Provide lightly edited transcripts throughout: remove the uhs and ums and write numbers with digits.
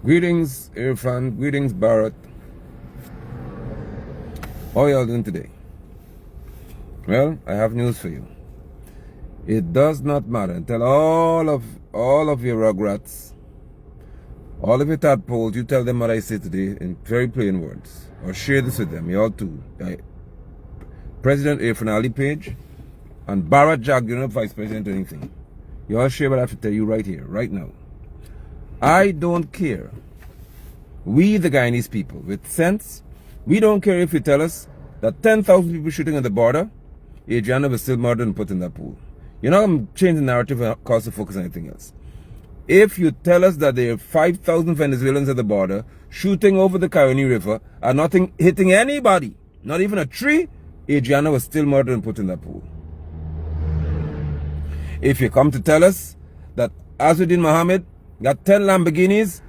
Greetings, Irfan. Greetings, Barrett. How y'all doing today? Well, I have news for you. It does not matter. Tell all of your rugrats, all of your tadpoles, you tell them what I say today in very plain words. Or share this with them. You all too. President Irfan Ali page and Barrett Jack, you're not vice president or anything. You all share what I have to tell you right here, right now. I don't care. We, the Guyanese people, with sense, we don't care if you tell us that 10,000 people shooting at the border, Adriana was still murdered and put in that pool. You're not going to change the narrative and cause the focus on anything else. If you tell us that there are 5,000 Venezuelans at the border shooting over the Caroni River and nothing hitting anybody, not even a tree, Adriana was still murdered and put in that pool. If you come to tell us that Azuddin Mohammed got 10 Lamborghinis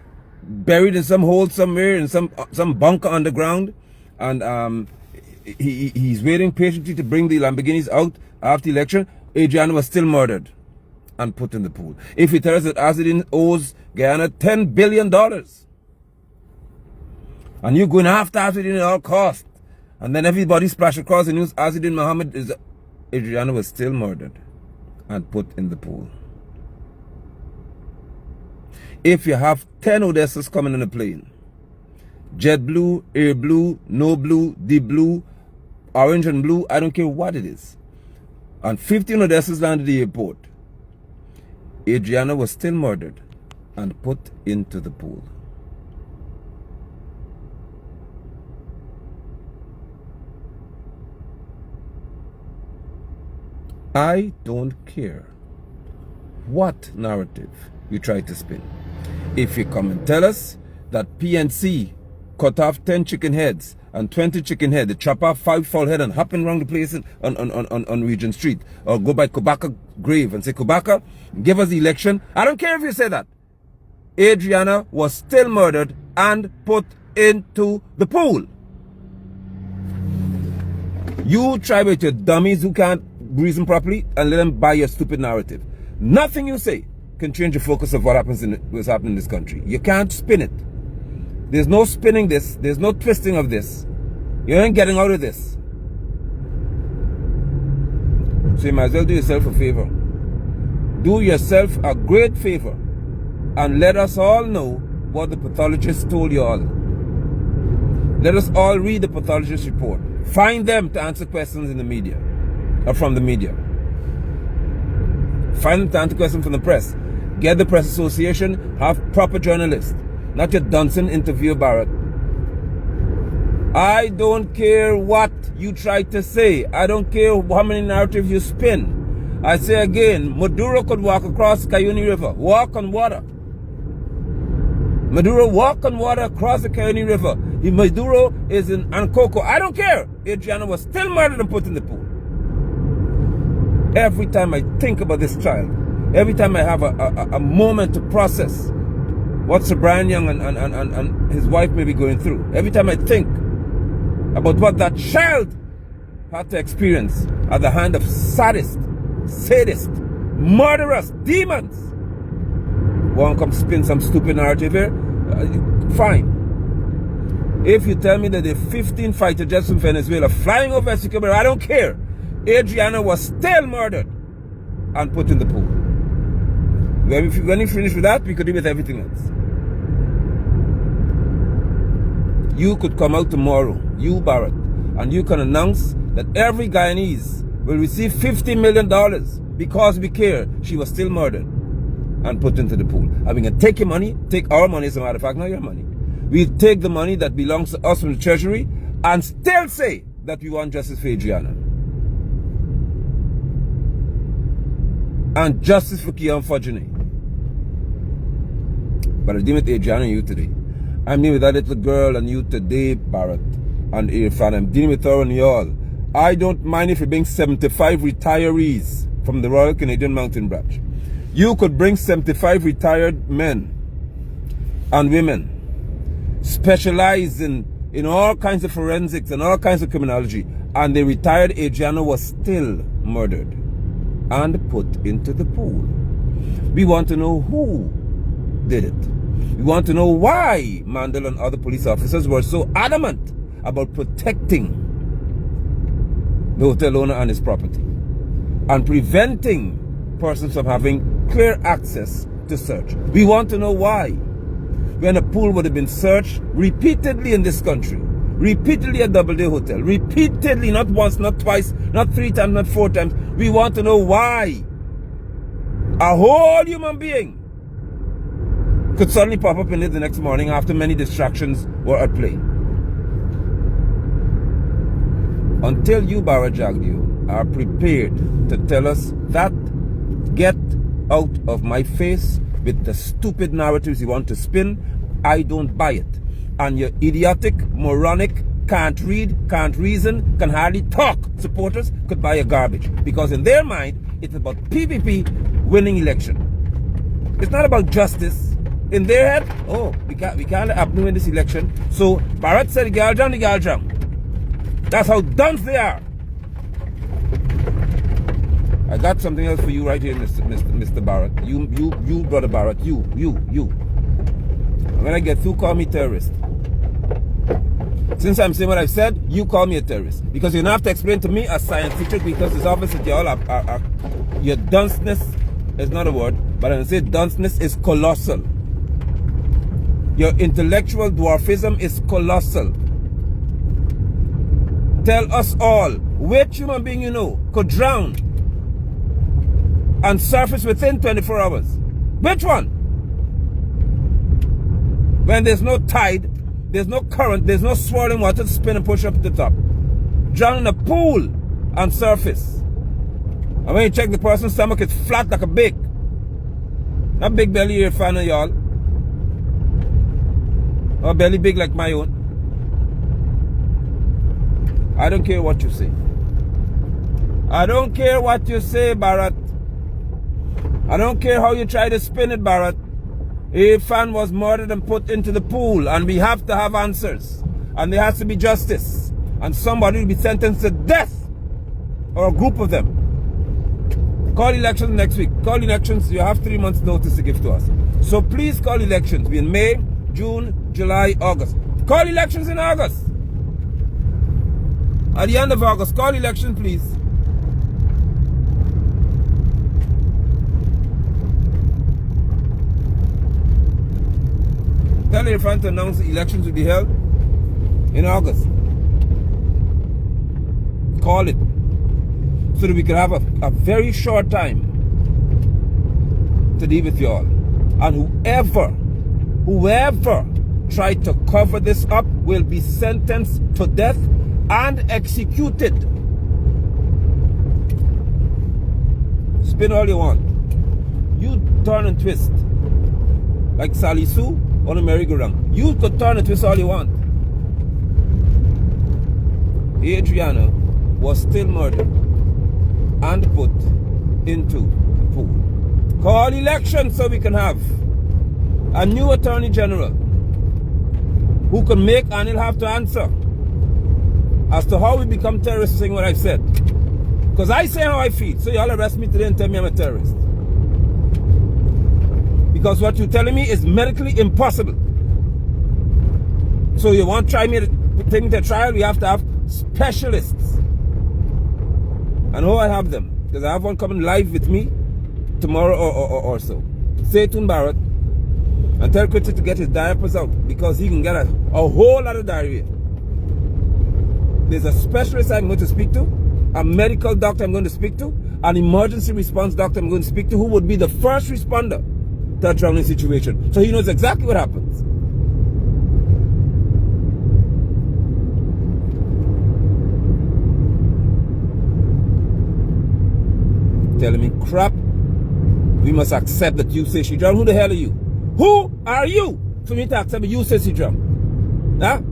buried in some hole somewhere in some bunker underground, and he's waiting patiently to bring the Lamborghinis out after the election, Adriana was still murdered and put in the pool. If you tell us that Azuddin owes Guyana $10 billion, and you're going after Azuddin at all costs, and then everybody splash across the news, Azuddin Mohammed is, Adriana was still murdered and put in the pool. If you have 10 Odessas coming on a plane, jet blue, air blue, no blue, deep blue, orange and blue, I don't care what it is, and 15 Odessas landed at the airport, Adriana was still murdered and put into the pool. I don't care what narrative you try to spin. If you come and tell us that PNC cut off 10 chicken heads and 20 chicken heads, they chop off 5 fowl head and hopping around the place on Regent Street, or go by Kubaka grave and say, Kubaka, give us the election. I don't care if you say that. Adriana was still murdered and put into the pool. You try with your dummies who can't reason properly and let them buy your stupid narrative. Nothing you say can change the focus of what's happening in this country. You can't spin it. There's no spinning this. There's no twisting of this. You ain't getting out of this. So you might as well do yourself a favor. Do yourself a great favor and let us all know what the pathologist told you all. Let us all read the pathologist report. Find them to answer questions in the media, or from the media. Find them to answer questions from the press. Get the press association, have proper journalists, not your Dunson interview Barrett. I don't care what you try to say. I don't care how many narratives you spin. I say again, Maduro could walk across the Cayuni River, walk on water. Maduro walk on water across the Cayuni River. Maduro is in Ankoko. I don't care. Adriana was still murdered and put in the pool. Every time I think about this child, every time I have a moment to process what Sir Brian Young and his wife may be going through, every time I think about what that child had to experience at the hand of sadists, murderers, demons, won't come spin some stupid narrative here, fine. If you tell me that there are 15 fighter jets from Venezuela flying over Essequibo, I don't care. Adriana was still murdered and put in the pool. When you finish with that, we could do with everything else. You could come out tomorrow, you Barrett, and you can announce that every Guyanese will receive $50 million because we care. She was still murdered and put into the pool. And we can take your money, take our money as a matter of fact, not your money. We'll take the money that belongs to us from the treasury and still say that we want justice for Adriana. And justice for Kian Fajane. But I'm dealing with Adriana and you today. I'm dealing with that little girl and you today, Barrett and Irfan. I'm dealing with her and y'all. I don't mind if you bring 75 retirees from the Royal Canadian Mountain Branch. You could bring 75 retired men and women specialized in all kinds of forensics and all kinds of criminology, and the retired Adriana was still murdered and put into the pool. We want to know who did it. We want to know why Mandel and other police officers were so adamant about protecting the hotel owner and his property and preventing persons from having clear access to search. We want to know why, when a pool would have been searched repeatedly in this country, repeatedly at Doubleday Hotel, repeatedly, not once, not twice, not 3 times, not 4 times. We want to know why a whole human being could suddenly pop up in it the next morning after many distractions were at play. Until you, Barrett Jagdeo, are prepared to tell us that, get out of my face with the stupid narratives you want to spin. I don't buy it. And your idiotic, moronic, can't read, can't reason, can hardly talk supporters could buy a garbage. Because in their mind, it's about PPP winning election. It's not about justice. In their head, oh, we can't let Abnu win this election. So Barrett said the girl drown. That's how dunce they are. I got something else for you right here, Mr. Barrett. You, Brother Barrett. You. And when I get through, call me terrorist. Since I'm saying what I've said, you call me a terrorist. Because you don't have to explain to me a science teacher, because it's obvious that you all are your dunceness is not a word, but I say dunceness is colossal. Your intellectual dwarfism is colossal. Tell us all, which human being you know could drown and surface within 24 hours? Which one? When there's no tide, there's no current, there's no swirling water to spin and push up to the top. Drown in a pool and surface. And when you check the person's stomach, it's flat like a big. Not big belly here, fan of y'all. Or belly big like my own. I don't care what you say. I don't care what you say, Barrett. I don't care how you try to spin it, Barrett. A fan was murdered and put into the pool, and we have to have answers. And there has to be justice. And somebody will be sentenced to death. Or a group of them. Call elections next week. Call elections, you have 3 months notice to give to us. So please call elections. We're in May, June, July, August. Call elections in August. At the end of August, call elections, please. Tell your friend to announce the elections will be held in August. Call it. So that we can have a very short time to deal with y'all. And whoever tried to cover this up will be sentenced to death and executed. Spin all you want. You turn and twist. Like Sally Sue on a merry-go-round. You could turn and twist all you want. Adriana was still murdered and put into the pool. Call elections so we can have a new Attorney General who can make, and he'll have to answer as to how we become terrorists, saying what I've said. Because I say how I feel, so y'all arrest me today and tell me I'm a terrorist. Because what you're telling me is medically impossible. So you want to try me to take me to trial, we have to have specialists. And how I have them, because I have one coming live with me tomorrow or so. Stay tuned, Barrett, and tell Critic to get his diapers out, because he can get a whole lot of diarrhea. There's a specialist I'm going to speak to, a medical doctor I'm going to speak to, an emergency response doctor I'm going to speak to, who would be the first responder to a drowning situation. So he knows exactly what happens. Telling me crap. We must accept that you say she drowned. Who the hell are you? Who are you for me to accept that you say she drowned? Huh?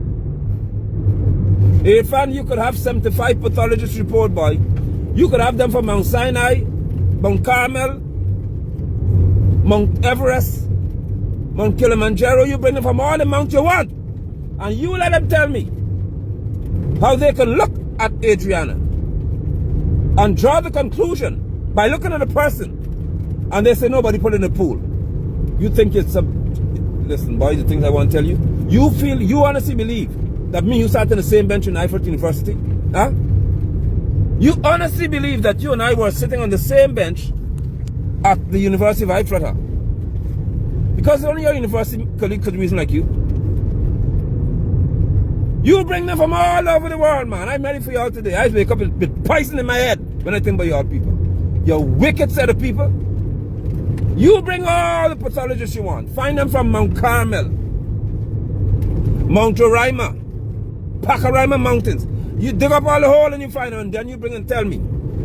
Irfan, you could have 75 pathologists report, boy. You could have them from Mount Sinai, Mount Carmel, Mount Everest, Mount Kilimanjaro. You bring them from all the mounts you want. And you let them tell me how they can look at Adriana and draw the conclusion by looking at a person, and they say nobody put in the pool. You think it's listen, boys, the things I want to tell you. You honestly believe that me and you sat in the same bench in Ifort University? Huh? You honestly believe that you and I were sitting on the same bench at the University of Ifort? Huh? Because only your university colleague could reason like you. You bring them from all over the world, man. I'm ready for y'all today. I wake up with poison in my head when I think about y'all people. You wicked set of people. You bring all the pathologists you want. Find them from Mount Carmel, Mount Roraima, Pacaraima Mountains. You dig up all the hole and you find them, and then you bring and tell me.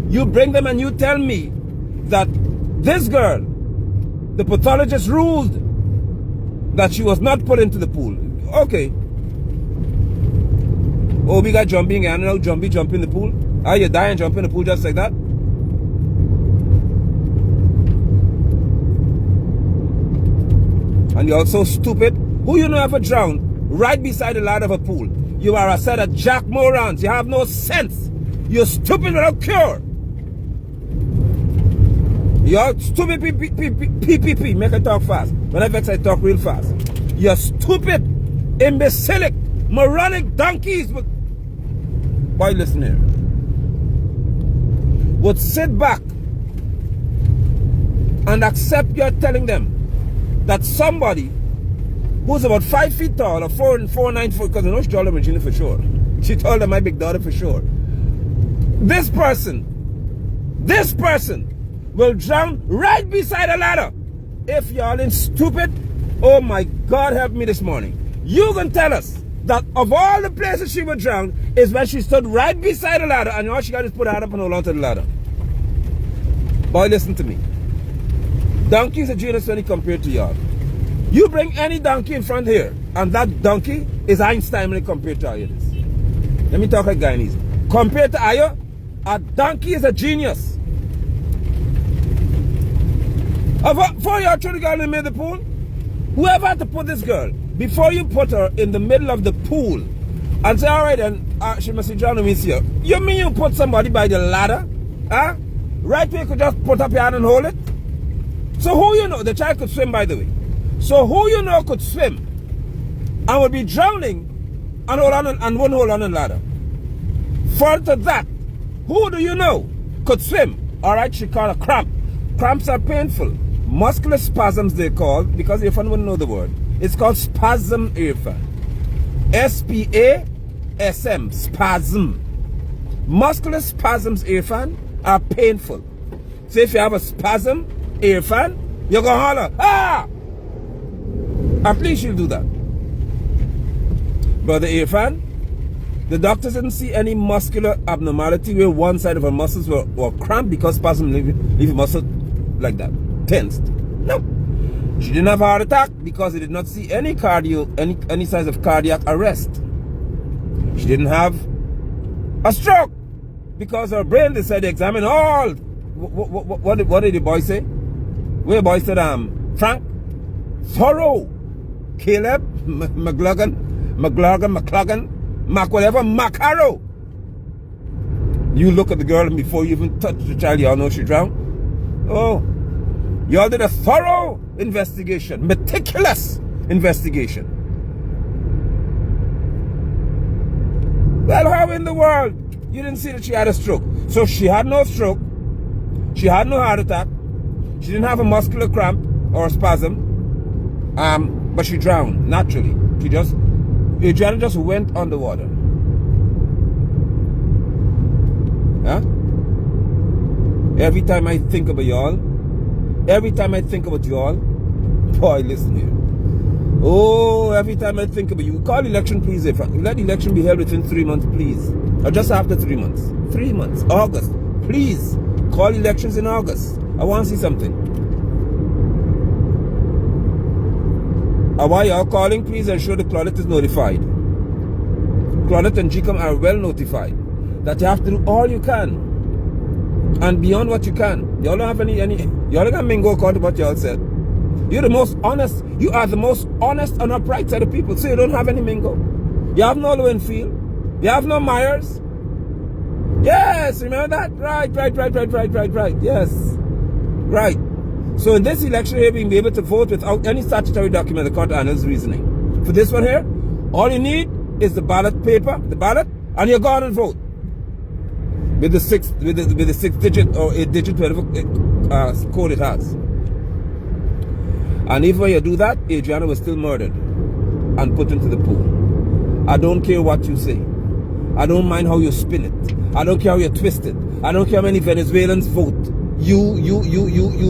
You bring them and you tell me that this girl, the pathologist ruled that she was not put into the pool. Okay. Oh, we got jumping and now jump in the pool. Ah, you die and jump in the pool just like that? And you're so stupid. Who you know ever drowned right beside the ladder of a pool? You are a set of jack morons. You have no sense. You're stupid without cure. You're stupid PPP. Make I talk fast. When I vex, I talk real fast. You're stupid, imbecilic, moronic donkeys. Boy, listen here. Would sit back and accept you're telling them that somebody who's about 5 feet tall or 4 and 9 foot, because I know she's taller than Regina for sure. She taller than my big daughter for sure. This person will drown right beside a ladder. If y'all ain't stupid, oh my God, help me this morning. You can tell us that of all the places she would drown is when she stood right beside a ladder and all she got is put her hand up and hold on to the ladder. Boy, listen to me. Donkeys are genus when he compared to y'all. You bring any donkey in front here, and that donkey is Einstein when he compared to Ayo. Let me talk like Guyanese. Compared to Ayo, a donkey is a genius. For y'all trying to get in the middle of the pool, whoever had to put this girl, before you put her in the middle of the pool and say, all right then, she must be drowning me here. You mean you put somebody by the ladder? Huh? Right where you could just put up your hand and hold it? So who you know, the child could swim by the way. So who you know could swim and would be drowning and hold on and wouldn't hold on the ladder? Further to that, who do you know could swim? All right, she called a cramp. Cramps are painful. Muscular spasms they're called, because Irfan wouldn't know the word. It's called spasm, Irfan. S-P-A-S-M, spasm. Muscular spasms, Irfan, are painful. So if you have a spasm, Irfan, you're going to holler, ah! At least you'll do that. Brother Irfan, the doctors didn't see any muscular abnormality where one side of her muscles were cramped because spasm leave a muscle like that, tensed. No. She didn't have a heart attack because they did not see any signs of cardiac arrest. She didn't have a stroke because her brain decided to examine all. What did the boy say? Where the boy said, Frank, thorough. Caleb, McLaughlin, Mac whatever, Macaro. You look at the girl and before you even touch the child, y'all know she drowned. Oh, y'all did a thorough investigation, meticulous investigation. Well, how in the world you didn't see that she had a stroke? So she had no stroke, she had no heart attack, she didn't have a muscular cramp or a spasm, but she drowned naturally. Adriana just went underwater. Huh? Every time I think about y'all, boy, listen here. Oh, every time I think about you, call election, please. If let the election be held within 3 months, please. Or just after 3 months. 3 months, August. Please, call elections in August. I want to see something. While y'all calling, please ensure the Claudette is notified. Claudette and Jicom are well notified that you have to do all you can and beyond what you can. Y'all don't have y'all don't got mingo according to what y'all said. You're the most honest, you are the most honest and upright set of people, so you don't have any mingo. You have no Lowenfield, you have no Myers. Yes, remember that? Right, yes. Right. So in this election here, being able to vote without any statutory document, according to Anna's reasoning. For this one here, all you need is the ballot paper, the ballot, and you're going and vote. With the six digit or 8-digit whatever code it has. And even when you do that, Adriana was still murdered and put into the pool. I don't care what you say. I don't mind how you spin it. I don't care how you twist it. I don't care how many Venezuelans vote. You,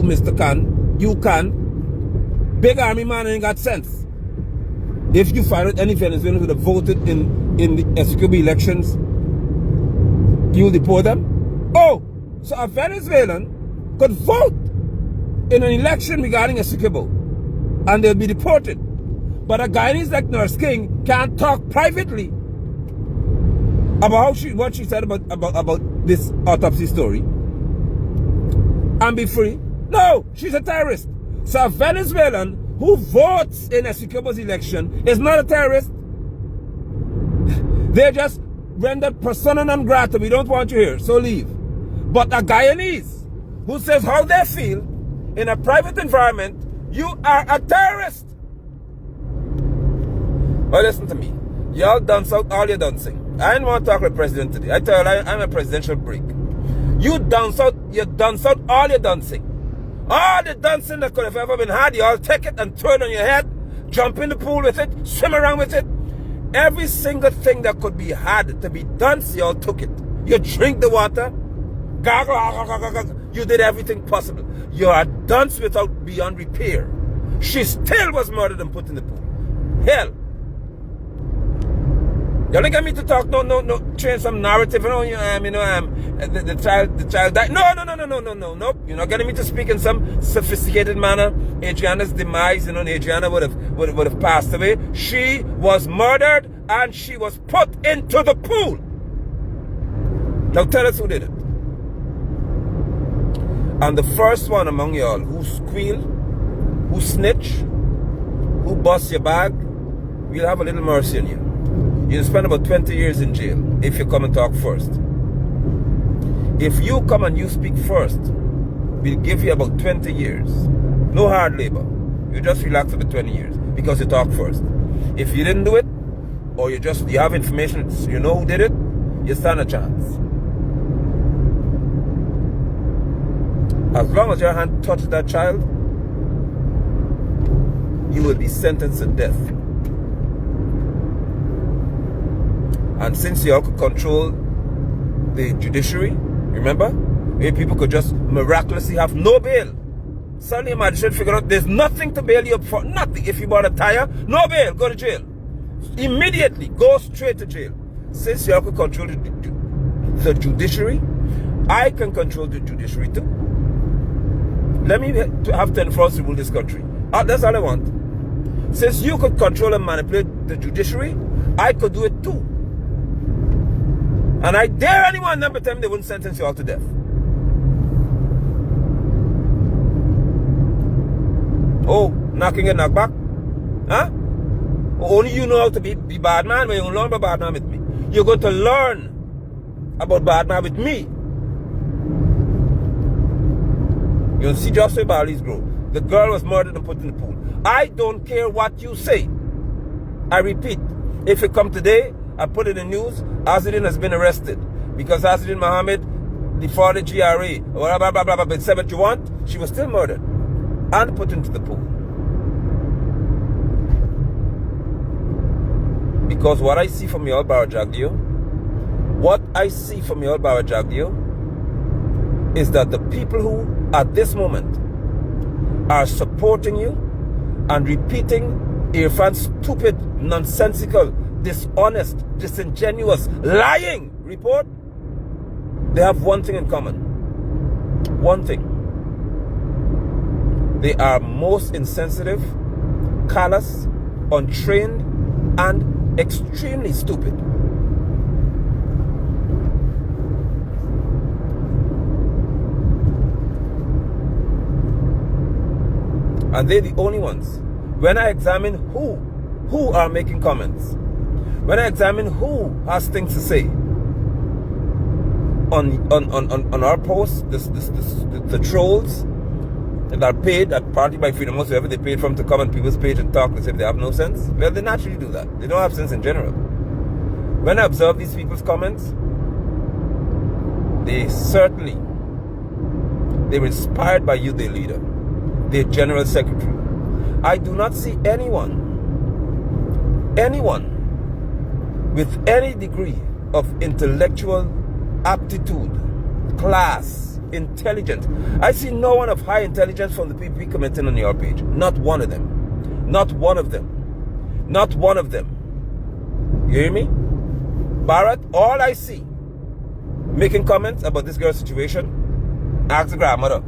Mr. Khan, you can. Big army man ain't got sense. If you find out any Venezuelans would have voted in the Essequibo elections, you'll deport them? Oh, so a Venezuelan could vote in an election regarding Essequibo and they'll be deported. But a Guyanese like Nurse King can't talk privately about what she said about this autopsy story and be free. No, she's a terrorist. So a Venezuelan who votes in Essequibo's election is not a terrorist. They're just rendered persona non grata. We don't want you here, so leave. But a Guyanese who says how they feel in a private environment, you are a terrorist. Well, listen to me. Y'all dance out all your dancing. I didn't want to talk with the president today. I tell you, I'm a presidential break. You dance out all your dancing. All the dancing that could have ever been had, you all take it and throw it on your head, jump in the pool with it, swim around with it. Every single thing that could be had to be danced, you all took it. You drink the water, you did everything possible. You are dance without beyond repair. She still was murdered and put in the pool. Hell. You don't get me to talk, no, change some narrative, the child died. No. You're not getting me to speak in some sophisticated manner. Adriana's demise, Adriana would have passed away. She was murdered and she was put into the pool. Now tell us who did it. And the first one among y'all who squeal, who snitch, who bust your bag, we'll have a little mercy on you. You'll spend about 20 years in jail if you come and talk first. If you come and you speak first, we'll give you about 20 years. No hard labor. You just relax for the 20 years because you talk first. If you didn't do it, or you have information, you know who did it, you stand a chance. As long as your hand touches that child, you will be sentenced to death. And since you all could control the judiciary, remember? Where people could just miraculously have no bail. Suddenly a magistrate figured out there's nothing to bail you up for. Nothing. If you bought a tire, no bail, go to jail. Immediately, go straight to jail. Since you all could control the judiciary, I can control the judiciary too. Let me have 10 frogs to rule this country. That's all I want. Since you could control and manipulate the judiciary, I could do it too. And I dare anyone number 10 they wouldn't sentence you all to death. Oh, knocking and knock back? Huh? Only you know how to be bad man, but you don't learn about bad man with me. You're going to learn about bad man with me. You'll see just where barley's grow. The girl was murdered and put in the pool. I don't care what you say. I repeat, if you come today, I put it in the news, Azadin has been arrested. Because Azadin Mohammed defrauded GRA, blah, blah, blah, blah, blah, but say what you want, she was still murdered and put into the pool. Because what I see from your Barajagdio, is that the people who, at this moment, are supporting you and repeating Irfan's stupid, nonsensical, dishonest, disingenuous, lying report, they have one thing in common. One thing. They are most insensitive, callous, untrained, and extremely stupid. And they're the only ones. When I examine who are making comments, when I examine who has things to say on our posts, the trolls, that paid, that party by freedom, whatsoever they paid from to come on people's page and talk as if they have no sense. Well, they naturally do that. They don't have sense in general. When I observe these people's comments, they were inspired by you, their leader, their general secretary. I do not see anyone with any degree of intellectual aptitude, class, intelligence. I see no one of high intelligence from the people commenting on your page. Not one of them. Not one of them. Not one of them. You hear me? Barrett, all I see making comments about this girl's situation, ask the grandmother,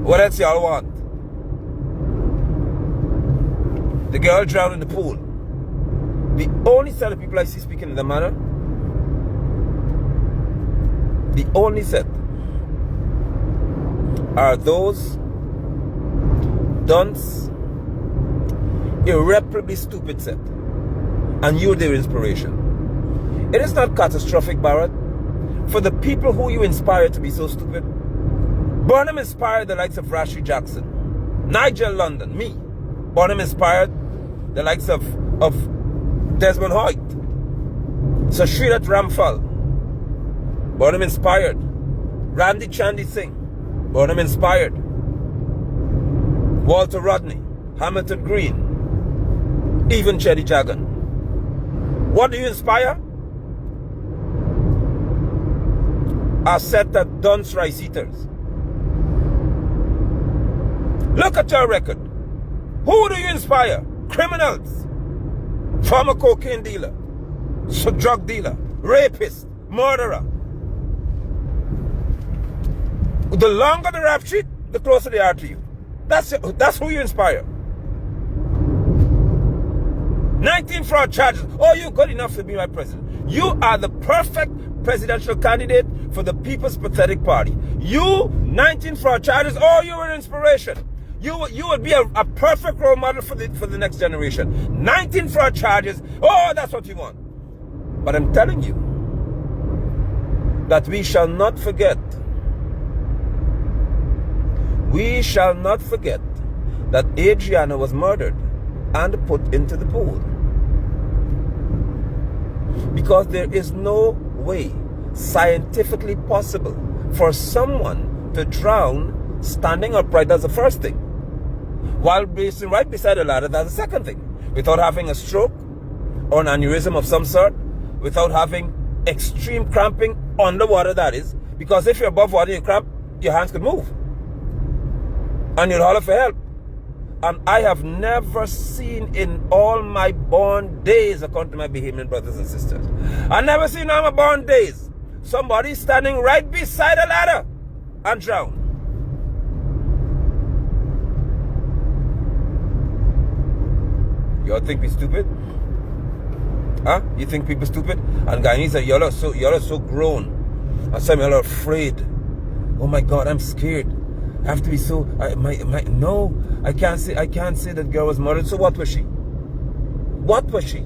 what else y'all want? The girl drowned in the pool. The only set of people I see speaking in that manner, the only set, are those dunce, irreparably stupid set. And you're their inspiration. It is not catastrophic, Barrett, for the people who you inspire to be so stupid. Burnham inspired the likes of Rashid Jackson, Nigel London, me. Burnham inspired the likes of Desmond Hoyt, Sashridat Ramphal. Burnham inspired Randy Chandy Singh. Burnham inspired Walter Rodney, Hamilton Green, even Chedi Jagan. What do you inspire? A set of dunce rice eaters. Look at your record. Who do you inspire? Criminals, former cocaine dealer, drug dealer, rapist, murderer. The longer the rap sheet, the closer they are to you. That's who you inspire. 19 fraud charges. Oh, you're good enough to be my president. You are the perfect presidential candidate for the People's Pathetic Party. You, 19 fraud charges. Oh, you're an inspiration. You would be a perfect role model for the next generation. 19 fraud charges. Oh, that's what you want. But I'm telling you that we shall not forget. We shall not forget that Adriana was murdered and put into the pool. Because there is no way scientifically possible for someone to drown standing upright. That's the first thing. While basing right beside a ladder, that's the second thing. Without having a stroke or an aneurysm of some sort, without having extreme cramping underwater, that is. Because if you're above water, you cramp, your hands could move. And you'll holler for help. And I have never seen in all my born days, according to my Bahamian brothers and sisters, I've never seen in all my born days somebody standing right beside a ladder and drown. Y'all think we stupid? Huh? You think people stupid? And Guyanese, y'all are so grown. And some y'all are afraid. Oh my God, I'm scared. I have to be so. No, I can't say that girl was murdered. So what was she? What was she?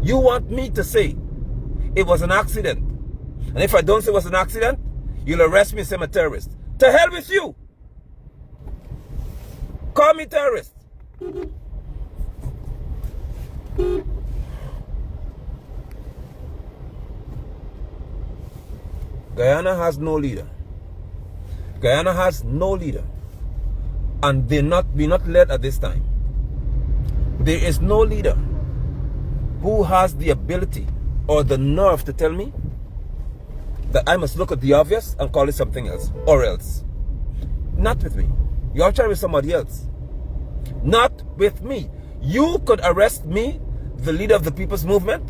You want me to say it was an accident? And if I don't say it was an accident, you'll arrest me and say I'm a terrorist. To hell with you. Call me terrorist. Guyana has no leader. Guyana has no leader. And we're not led at this time. There is no leader who has the ability or the nerve to tell me that I must look at the obvious and call it something else. Or else. Not with me. You're trying with somebody else. Not with me. You could arrest me, the leader of the People's Movement,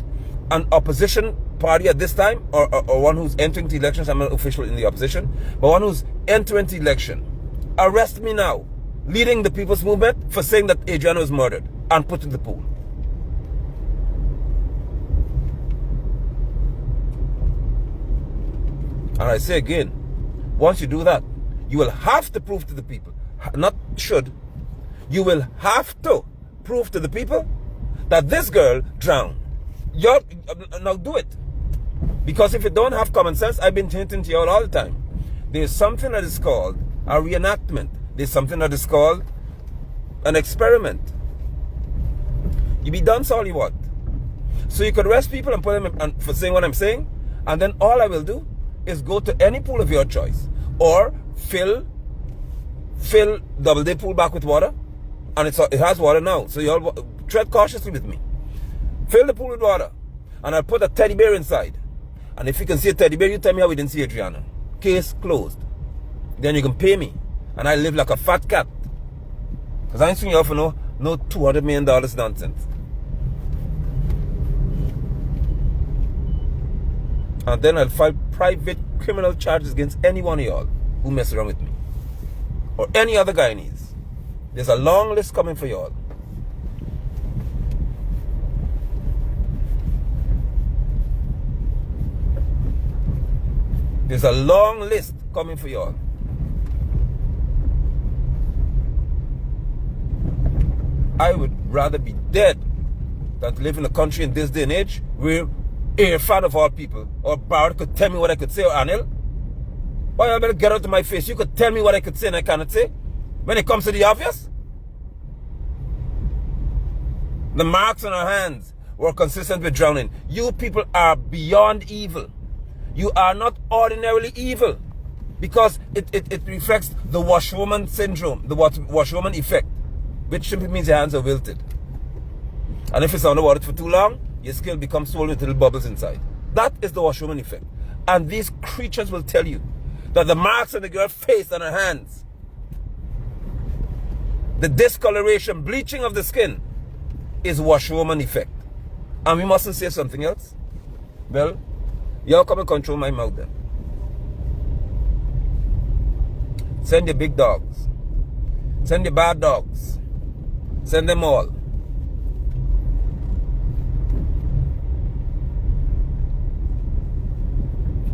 an opposition party at this time, or one who's entering the elections. I'm an official in the opposition, but one who's entering the election. Arrest me now, leading the People's Movement, for saying that Adriana was murdered and put in the pool. And I say again, once you do that, you will have to prove to the people, not should, you will have to prove to the people that this girl drowned. Now do it. Because if you don't have common sense, I've been hinting to you all the time. There's something that is called a reenactment. There's something that is called an experiment. You be done all you want. So you could arrest people and put them for saying what I'm saying, and then all I will do is go to any pool of your choice, or fill double day pool back with water, and it has water now. So you all tread cautiously with me. Fill the pool with water, and I'll put a teddy bear inside. And if you can see a teddy bear, you tell me how we didn't see Adriana. Case closed. Then you can pay me, and I live like a fat cat. Because I ain't swinging off for no $200 million nonsense. And then I'll file private criminal charges against any one of y'all who mess around with me. Or any other Guyanese. There's a long list coming for y'all. There's a long list coming for y'all. I would rather be dead than to live in a country in this day and age where a fan of all people or Barrett could tell me what I could say, or Anil. Why you better get out of my face? You could tell me what I could say and I cannot say. When it comes to the obvious, the marks on our hands were consistent with drowning. You people are beyond evil. You are not ordinarily evil, because it reflects the washwoman syndrome, the washwoman effect, which simply means your hands are wilted. And if it's underwater for too long, your skin becomes swollen with little bubbles inside. That is the washwoman effect. And these creatures will tell you that the marks on the girl's face and her hands, the discoloration, bleaching of the skin, is washwoman effect. And we mustn't say something else. Well, y'all come and control my mouth then. Send your big dogs. Send your bad dogs. Send them all.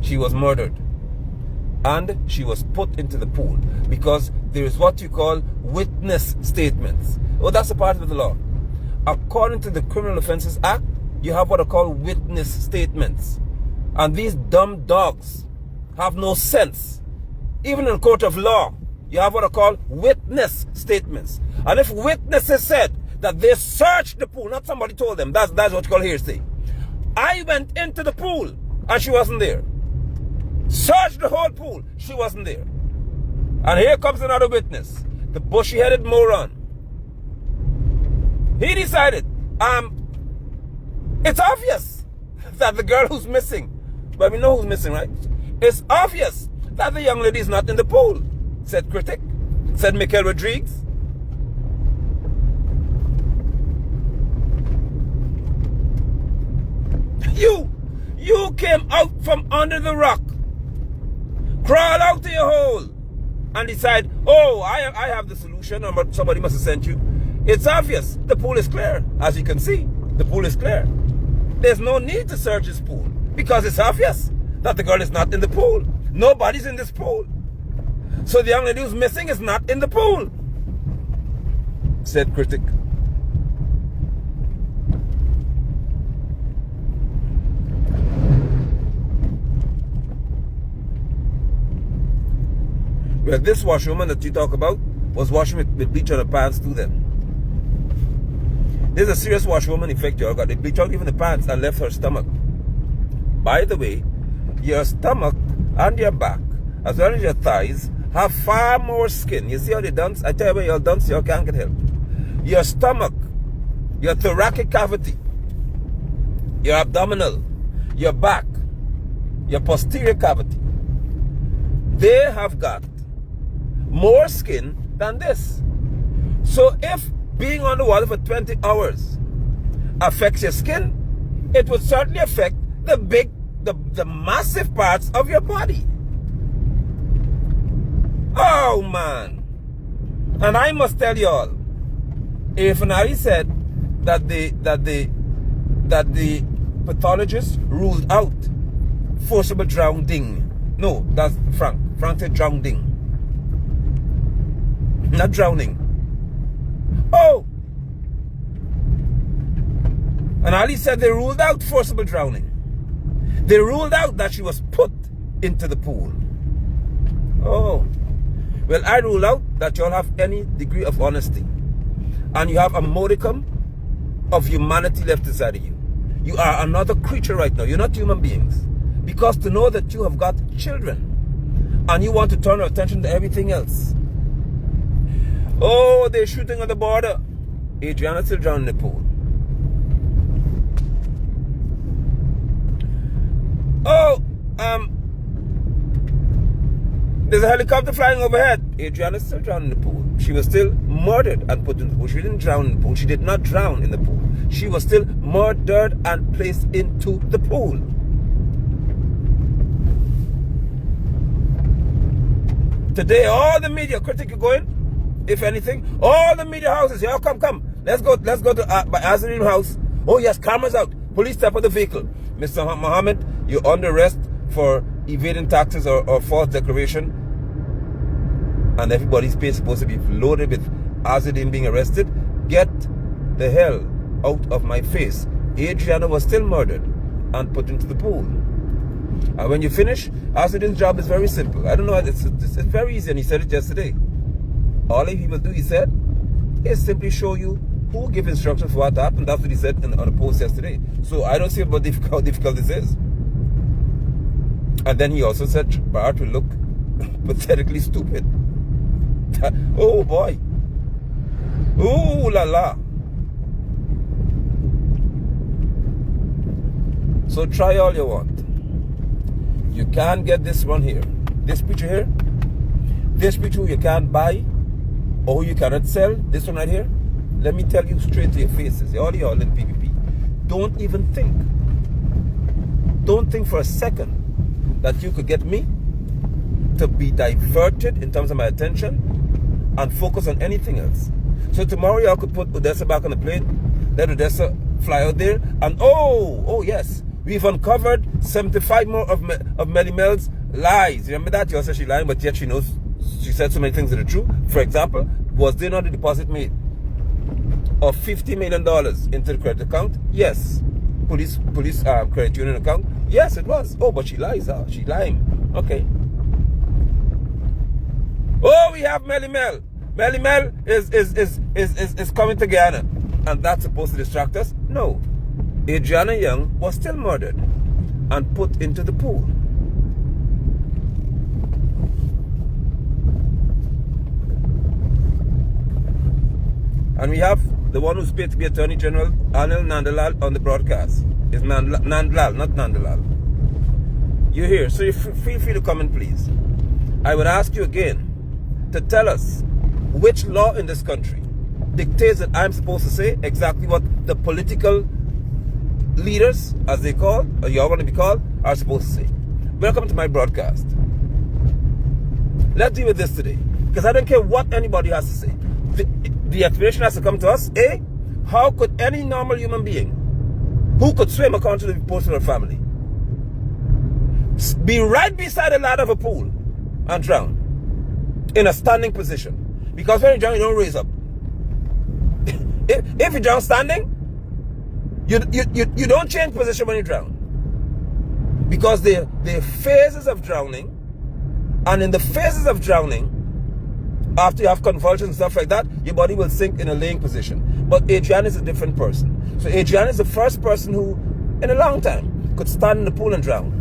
She was murdered. And she was put into the pool because there is what you call witness statements. Oh, that's a part of the law. According to the Criminal Offences Act, you have what are called witness statements. And these dumb dogs have no sense. Even in a court of law, you have what are called witness statements. And if witnesses said that they searched the pool, not somebody told them, that's what you call hearsay. I went into the pool and she wasn't there. Searched the whole pool, she wasn't there. And here comes another witness, the bushy-headed moron. He decided, it's obvious that the girl who's missing, but we know who's missing, right? It's obvious that the young lady is not in the pool, said critic, said Michael Rodriguez. You came out from under the rock, crawl out to your hole, and decide, oh, I have the solution, or somebody must have sent you. It's obvious. The pool is clear. As you can see, the pool is clear. There's no need to search this pool because it's obvious that the girl is not in the pool. Nobody's in this pool. So the young lady who's missing is not in the pool, said critic. Well, this washwoman that you talk about was washing with bleach on her pants too then. There's a serious washwoman effect you all got. They bleach out even the pants and left her stomach. By the way, your stomach and your back, as well as your thighs, have far more skin. You see how they dance? I tell you, you're dance, you can't get help. Your stomach, your thoracic cavity, your abdominal, your back, your posterior cavity, they have got more skin than this. So if being on the water for 20 hours affects your skin, it would certainly affect the massive parts of your body. Oh man. And I must tell y'all, Adrianna said that the pathologist ruled out forcible drowning. No, that's Frank. Frank said drowning. Not drowning. Oh! And Ali said they ruled out forcible drowning. They ruled out that she was put into the pool. Oh. Well, I rule out that you all have any degree of honesty. And you have a modicum of humanity left inside of you. You are another creature right now. You're not human beings. Because to know that you have got children and you want to turn your attention to everything else. Oh, they're shooting at the border. Adriana still drowned in the pool. Oh, there's a helicopter flying overhead. Adriana still drowned in the pool. She was still murdered and put in the pool. She didn't drown in the pool. She did not drown in the pool. She was still murdered and placed into the pool. Today, all the media critic are going, if anything, all the media houses, yeah, come. Let's go to Azarine's house. Oh yes, cameras out. Police step on the vehicle. Mr. Muhammad, you're under arrest for evading taxes or false declaration. And everybody's pay is supposed to be loaded with Azarine being arrested. Get the hell out of my face. Adriana was still murdered and put into the pool. And when you finish, Azarine's job is very simple. I don't know, it's very easy, and he said it yesterday. All the people do, he said, is simply show you who give instructions for what happened. That's what he said on a post yesterday. So I don't see how difficult this is. And then he also said Bart will look pathetically stupid. Oh boy. Ooh la la. So try all you want. You can't get this one here. This picture here. This picture you can't buy or you cannot sell. This one right here. Let me tell you straight to your faces. All y'all in PPP. Don't even think. Don't think for a second that you could get me to be diverted in terms of my attention and focus on anything else. So tomorrow y'all could put Odessa back on the plane, let Odessa fly out there, and oh yes, we've uncovered 75 more of Melly Mel's lies. Remember that? You said she lying, but yet she knows, she said so many things that are true. For example, was there not a deposit made of $50 million into the credit account? Yes. Police credit union account? Yes, it was. Oh, but she lies. She lying. Okay. Oh, we have Melly Mel. Melly Mel is coming to Guyana, and that's supposed to distract us? No. Adriana Young was still murdered and put into the pool. And we have the one who's paid to be Attorney General, Anil Nandalal, on the broadcast. It's Nandlal, not Nandalal. You're here, so you feel free to comment, please. I would ask you again to tell us which law in this country dictates that I'm supposed to say exactly what the political leaders, as they call, or you all want to be called, are supposed to say. Welcome to my broadcast. Let's deal with this today, because I don't care what anybody has to say. The explanation has to come to us. How could any normal human being who could swim according to the postal of family be right beside a ladder of a pool and drown in a standing position? Because when you drown, you don't raise up. If you drown standing, you don't change position when you drown. Because there are phases of drowning, and in the phases of drowning, after you have convulsions and stuff like that, your body will sink in a laying position. But Adriana is a different person. So Adriana is the first person who, in a long time, could stand in the pool and drown.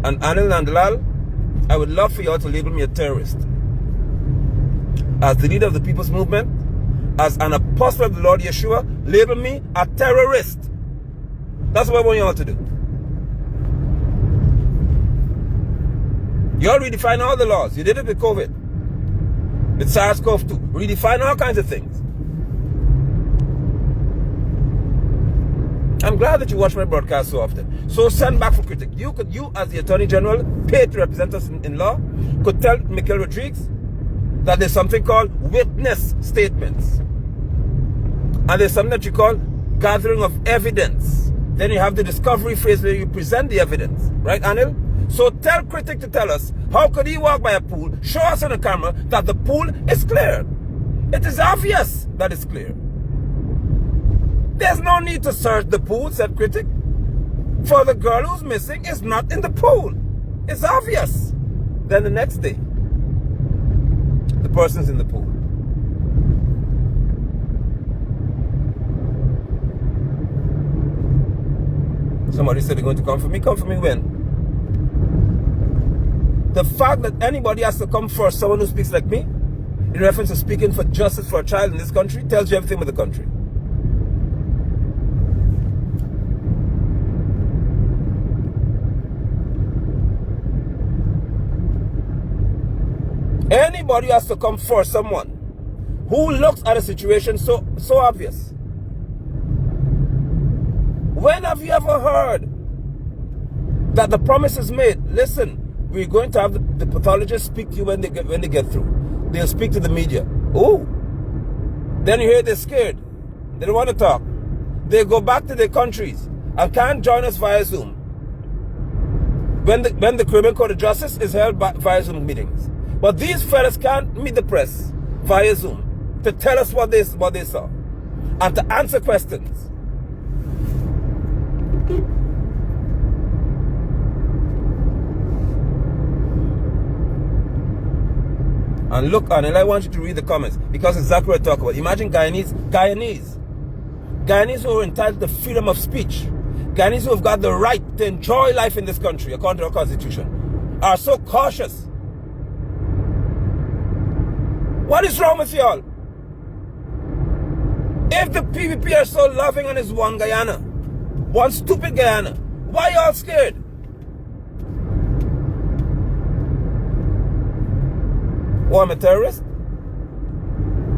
And Anil Nandalal, I would love for y'all to label me a terrorist. As the leader of the People's Movement, as an apostle of the Lord Yeshua, label me a terrorist. That's what I want y'all to do. Y'all redefine all the laws. You did it with COVID, with SARS-CoV-2. Redefine all kinds of things. I'm glad that you watch my broadcast so often. So send back for critic. You as the Attorney General, paid to represent us in law, could tell Mikel Rodriguez that there's something called witness statements. And there's something that you call gathering of evidence. Then you have the discovery phase where you present the evidence. Right, Anil? So tell critic to tell us, how could he walk by a pool, show us on the camera that the pool is clear? It is obvious that it's clear. There's no need to search the pool, said critic. For the girl who's missing is not in the pool. It's obvious. Then the next day, the person's in the pool. Somebody said they're going to come for me. Come for me when? The fact that anybody has to come for someone who speaks like me, in reference to speaking for justice for a child in this country, tells you everything with the country. Anybody has to come for someone who looks at a situation so obvious. When have you ever heard that the promise is made? Listen, we're going to have the pathologist speak to you when they get through. They'll speak to the media. Oh, then you hear they're scared. They don't want to talk. They go back to their countries and can't join us via Zoom. When the Caribbean Court of Justice is held via Zoom meetings. But these fellas can't meet the press via Zoom to tell us what they saw and to answer questions. And look, and I want you to read the comments because it's exactly what I talk about. Imagine Guyanese who are entitled to freedom of speech, Guyanese who have got the right to enjoy life in this country according to our constitution, are so cautious. What is wrong with y'all? If the PVP are so loving and it's one Guyana, one stupid Guyana, why y'all scared? Oh, I'm a terrorist?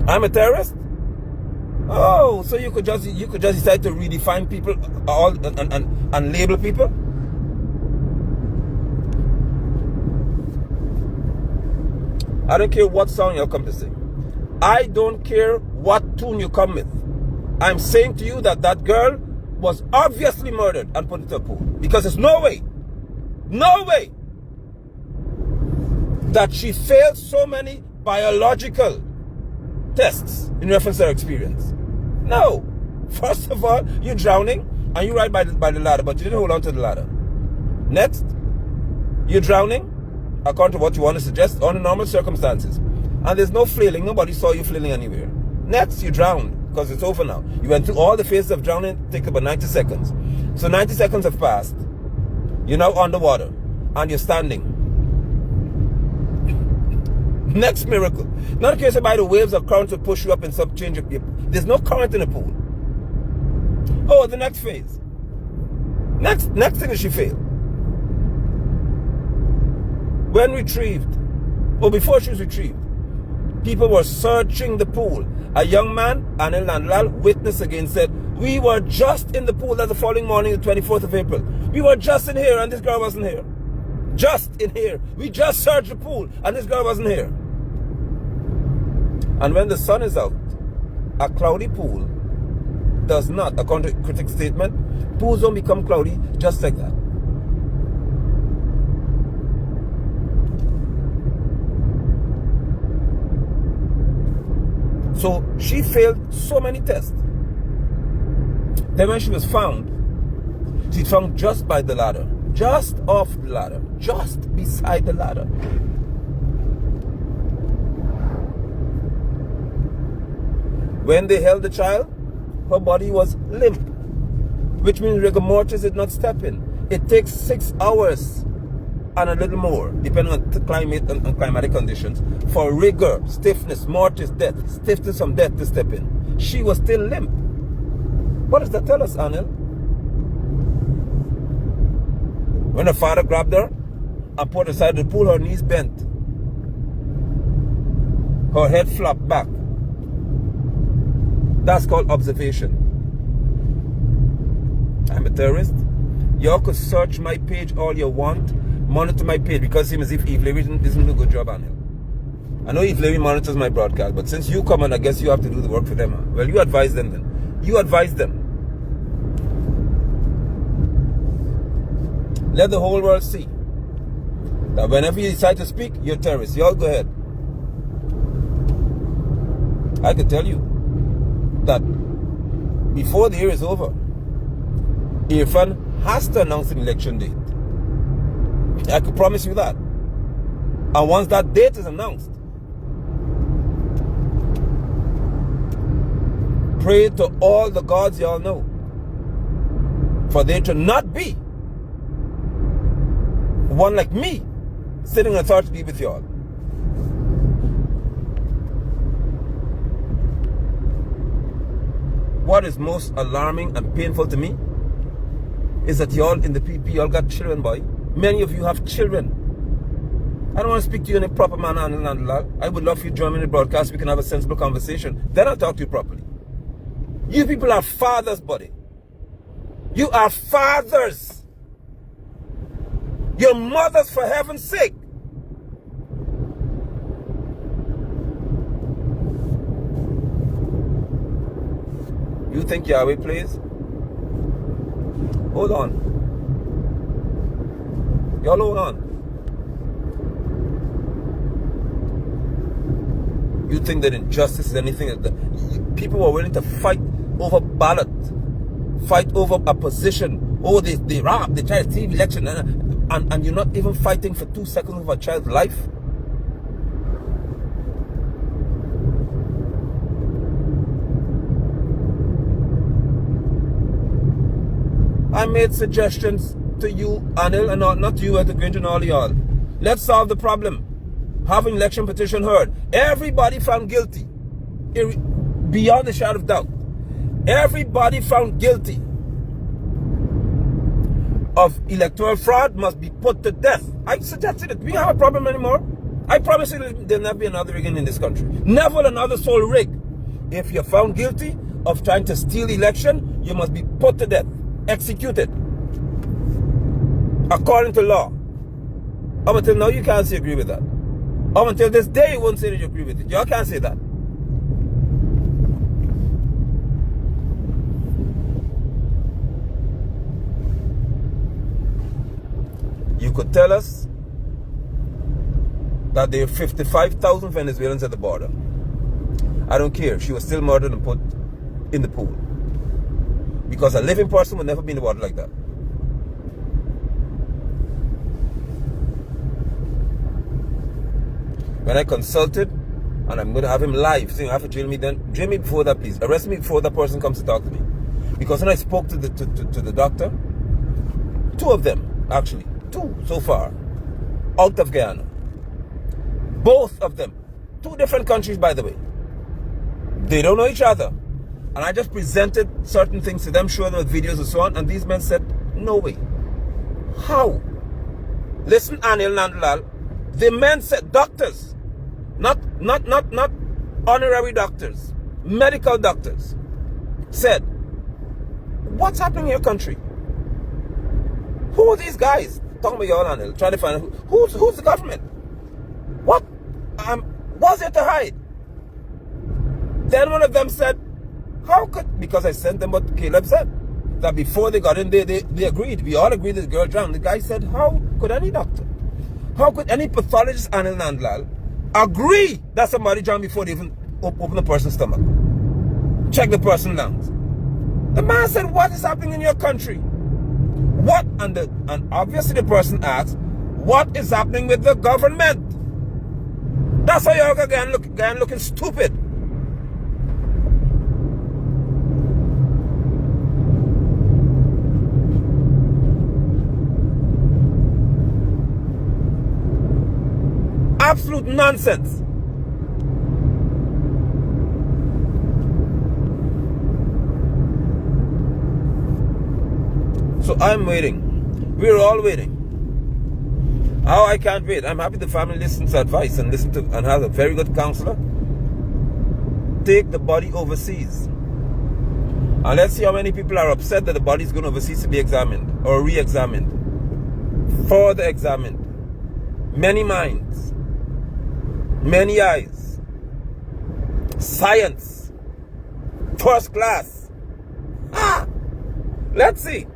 I'm a terrorist? Oh, so you could just decide to redefine people all and label people? I don't care what song you'll come to sing. I don't care what tune you come with. I'm saying to you that that girl was obviously murdered and put into a pool. Because there's no way that she failed so many biological tests in reference to her experience. No. First of all, you're drowning and you ride by the ladder, but you didn't hold on to the ladder. Next, you're drowning, according to what you want to suggest, under normal circumstances. And there's no flailing. Nobody saw you flailing anywhere. Next, you drowned, because it's over now. You went through all the phases of drowning, it takes about 90 seconds. So 90 seconds have passed. You're now underwater, and you're standing. Next miracle. Not in case by the waves of current to push you up and change your... There's no current in the pool. Oh, the next phase. Next thing is she failed. When retrieved, or before she was retrieved, people were searching the pool. A young man, Anil Nandlal, witness again, said, we were just in the pool that the following morning, the 24th of April. We were just in here and this girl wasn't here. Just in here. We just searched the pool and this girl wasn't here. And when the sun is out, a cloudy pool does not, according to critics' statement, pools don't become cloudy just like that. So she failed so many tests. Then when she was found, she's found just by the ladder, just off the ladder, just beside the ladder. When they held the child, her body was limp, which means rigor mortis did not step in. It takes 6 hours and a little more, depending on the climate and climatic conditions, for rigor, stiffness, mortis, death, stiffness from death to step in. She was still limp. What does that tell us, Anil? When her father grabbed her and put her aside the pool, her knees bent. Her head flopped back. That's called observation. I'm a terrorist. Y'all could search my page all you want, monitor my page, because it seems as if Eve Levy doesn't do a good job on it. I know Eve Levy monitors my broadcast, but since you come on, I guess you have to do the work for them. Huh? Well, you advise them then. You advise them. Let the whole world see that whenever you decide to speak, you're a terrorist. Y'all go ahead. I can tell you that before the year is over, Irfan has to announce an election date. I can promise you that. And once that date is announced, pray to all the gods y'all know for there to not be one like me sitting in authority with y'all. What is most alarming and painful to me is that y'all in the PP, y'all got children, boy. Many of you have children. I don't want to speak to you in a proper manner, I would love for you to join me in the broadcast. We can have a sensible conversation. Then I'll talk to you properly. You people are fathers, buddy. You are fathers. You're mothers, for heaven's sake. You think Yahweh plays? Hold on. Y'all hold on. You think that injustice is anything that people are willing to fight over ballot, fight over a position, oh they rob, they try to steal election, and you're not even fighting for 2 seconds of a child's life? I made suggestions to you, Anil, and not you, at the Grinch and all y'all. Let's solve the problem. Have an election petition heard. Everybody found guilty, beyond a shadow of doubt. Everybody found guilty of electoral fraud must be put to death. I suggested it. We don't have a problem anymore. I promise you there'll never be another rigging in this country. Never another soul rig. If you're found guilty of trying to steal the election, you must be put to death. Executed. According to law. Up until now, you can't say agree with that. Up until this day, you won't say that you agree with it. Y'all can't say that. You could tell us that there are 55,000 Venezuelans at the border. I don't care. She was still murdered and put in the pool. Because a living person would never be in the water like that. When I consulted, and I'm going to have him live, so you have to jail me then. Jail me before that, please. Arrest me before that person comes to talk to me. Because when I spoke to the doctor, 2 of them, actually, 2 so far, out of Guyana. Both of them, 2 different countries, by the way. They don't know each other. And I just presented certain things to them, showing them videos and so on, and these men said, no way. How? Listen, Anil Nandlal, the men said, doctors, not honorary doctors, medical doctors, said, what's happening in your country? Who are these guys? Talking about y'all, Anil, trying to find out who's the government? What? What's there to hide? Then one of them said, how could, because I sent them what Caleb said, that before they got in there, they agreed. We all agreed that the girl drowned. The guy said, how could any doctor, how could any pathologist, Anil Nandlal, agree that somebody drowned before they even open the person's stomach? Check the person's lungs. The man said, what is happening in your country? What? And obviously the person asked, what is happening with the government? That's how you're again looking stupid. Absolute nonsense. So I'm waiting. We're all waiting. How I can't wait. I'm happy the family listens to advice and has a very good counselor. Take the body overseas. And let's see how many people are upset that the body is going overseas to be examined or re-examined. Further examined. Many minds. Many eyes. Science. First class. Let's see.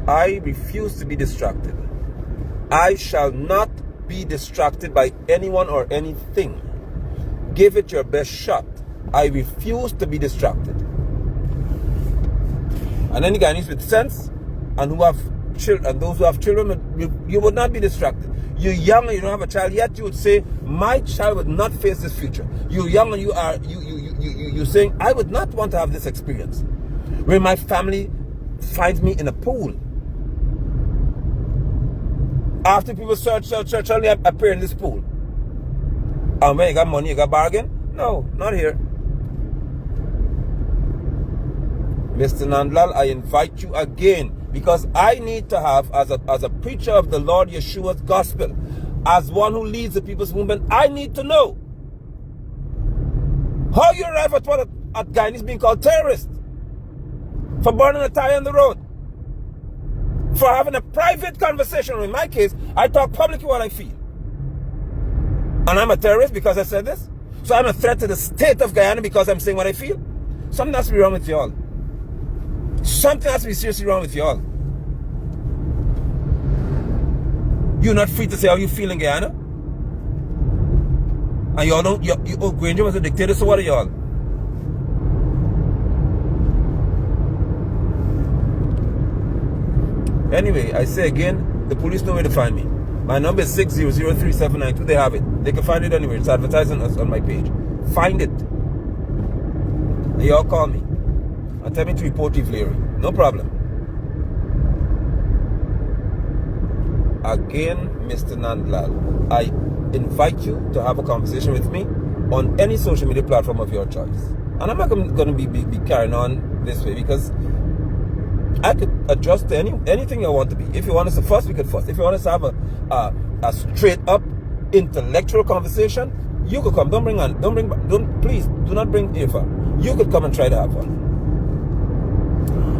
I refuse to be distracted. I shall not be distracted by anyone or anything. give it your best shot. I refuse to be distracted. And any Guyanese with sense and who have children, and those who have children, you would not be distracted. You're young and you don't have a child yet, you would say, my child would not face this future. You're young and you're saying, I would not want to have this experience. Where my family finds me in a pool. After people search, only appear in this pool. And when you got money, you got bargain? No, not here. Mr. Nandlal, I invite you again, because I need to have, as a preacher of the Lord Yeshua's gospel, as one who leads the people's movement, I need to know how you arrive at what at Guyanese being called terrorists, for burning a tire on the road, for having a private conversation. In my case, I talk publicly what I feel. And I'm a terrorist because I said this? So I'm a threat to the state of Guyana because I'm saying what I feel? Something has to be wrong with y'all. Something has to be seriously wrong with y'all. You're not free to say how you feel in Guyana? And y'all don't, Granger was a dictator, so what are y'all? Anyway, I say again, the police know where to find me. My number is 6003792. They have it. They can find it anywhere. It's advertising on my page. Find it. And y'all call me and tell me to report Eve Leary. No problem. Again, Mr. Nandlal, I invite you to have a conversation with me on any social media platform of your choice. And I'm not going to be carrying on this way, because I could adjust to anything I want to be. If you want us to fuss, we could fuss. If you want us to have a straight up intellectual conversation, you could come. Please do not bring Irfa. You could come and try to have one.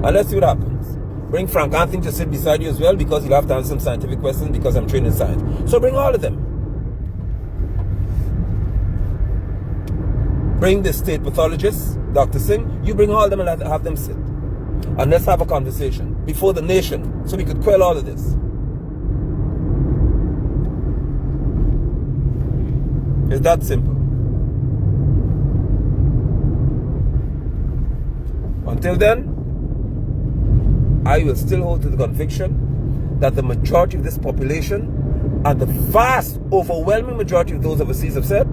And let's see what happens. Bring Frank Anthony to sit beside you as well, because you'll have to answer some scientific questions, because I'm trained in science. So bring all of them. Bring the state pathologist, Dr. Singh. You bring all of them and have them sit. And let's have a conversation before the nation, so we could quell all of this. It's that simple. Until then, I will still hold to the conviction that the majority of this population, and the vast, overwhelming majority of those overseas, have said,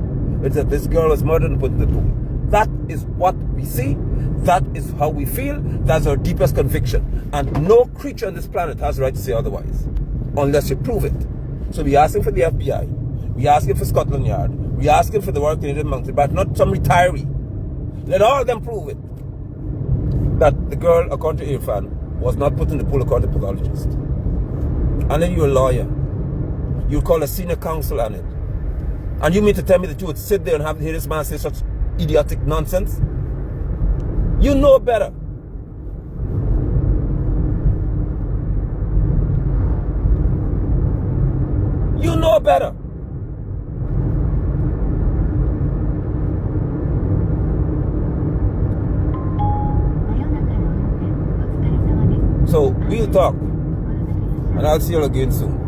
is that this girl was murdered and put in the pool. That is what we see. That is how we feel. That's our deepest conviction. And no creature on this planet has the right to say otherwise, unless you prove it. So we're asking for the FBI. We're asking for Scotland Yard. We're asking for the Royal Canadian Mounted, but not some retiree. Let all of them prove it, that the girl, according to Irfan, was not put in the pool according to the pathologist. And then you're a lawyer. You call a senior counsel on it. And you mean to tell me that you would sit there and hear this man say such idiotic nonsense? You know better. You know better. So we'll talk. And I'll see you again soon.